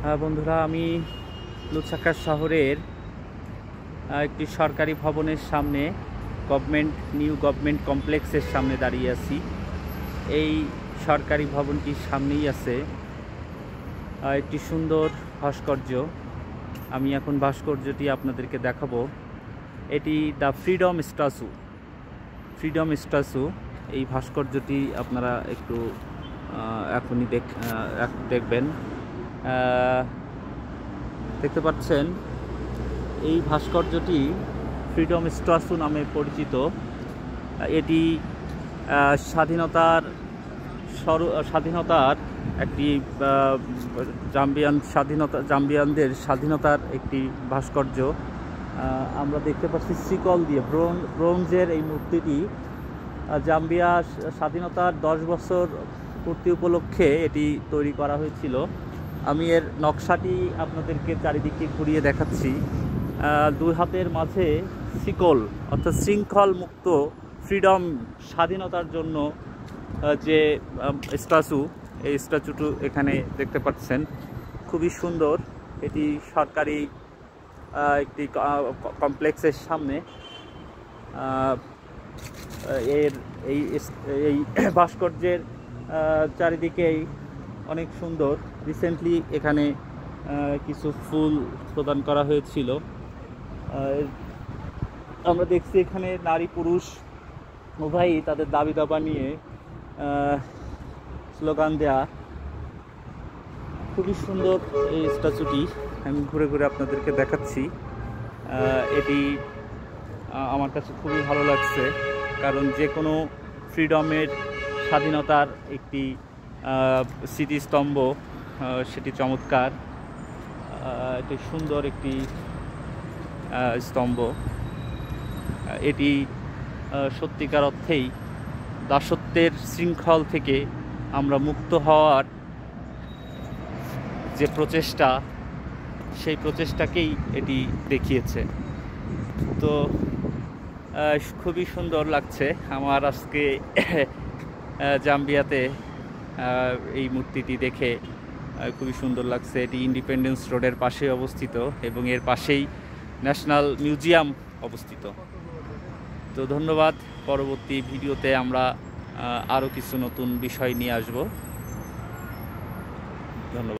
বন্ধুরা, আমি লুৎসাক্কার শহরের একটি সরকারি ভবনের সামনে নিউ গভর্নমেন্ট কমপ্লেক্সের সামনে দাঁড়িয়ে আছি। এই সরকারি ভবনটির সামনেই আছে একটি সুন্দর ভাস্কর্য। আমি এখন ভাস্কর্যটি আপনাদেরকে দেখাবো। এটি দ্য ফ্রিডম স্ট্যাচু। এই ভাস্কর্যটি আপনারা একটু এখনই দেখবেন। দেখতে পাচ্ছেন এই ভাস্কর্যটি ফ্রিডম স্ট্যাচু নামে পরিচিত। এটি স্বাধীনতার একটি জাম্বিয়ানদের স্বাধীনতার একটি ভাস্কর্য। আমরা দেখতে পাচ্ছি শিকল দিয়ে ব্রোঞ্জের এই মূর্তিটি জাম্বিয়া স্বাধীনতার 10 বছর পূর্তি উপলক্ষে এটি তৈরি করা হয়েছিল। আমি এর নকশাটি আপনাদেরকে চারিদিকে ঘুরিয়ে দেখাচ্ছি। দুই হাতের মাঝে শিকল, অর্থাৎ শৃঙ্খল মুক্ত ফ্রিডম, স্বাধীনতার জন্য যে স্ট্যাচু, এই স্ট্যাচুটি এখানে দেখতে পাচ্ছেন। খুবই সুন্দর। এটি সরকারি একটি কমপ্লেক্সের সামনে। এই ভাস্কর্যের চারিদিকেই অনেক সুন্দর। রিসেন্টলি এখানে কিছু ফুল প্রদান করা হয়েছিল। আমরা দেখছি এখানে নারী পুরুষ উভয়ই তাদের দাবি দাবা নিয়ে স্লোগান দেয়া। খুবই সুন্দর এই স্ট্যাচুটি। আমি ঘুরে ঘুরে আপনাদেরকে দেখাচ্ছি। এটি আমার কাছে খুবই ভালো লাগছে, কারণ যে কোনো ফ্রিডমের, স্বাধীনতার একটি স্মৃতিস্তম্ভ, সেটি চমৎকার। এটি সুন্দর একটি স্তম্ভ। এটি সত্যিকার অর্থেই দাসত্বের শৃঙ্খল থেকে আমরা মুক্ত হওয়ার যে প্রচেষ্টা, সেই প্রচেষ্টাকেই এটি দেখিয়েছে। তো খুবই সুন্দর লাগছে আমার আজকে জাম্বিয়াতে এই মূর্তিটি দেখে। খুবই সুন্দর লাগছে। এটি ইন্ডিপেন্ডেন্স রোডের পাশে অবস্থিত এবং এর পাশেই ন্যাশনাল মিউজিয়াম অবস্থিত। তো ধন্যবাদ। পরবর্তী ভিডিওতে আমরা আরও কিছু নতুন বিষয় নিয়ে আসব। ধন্যবাদ।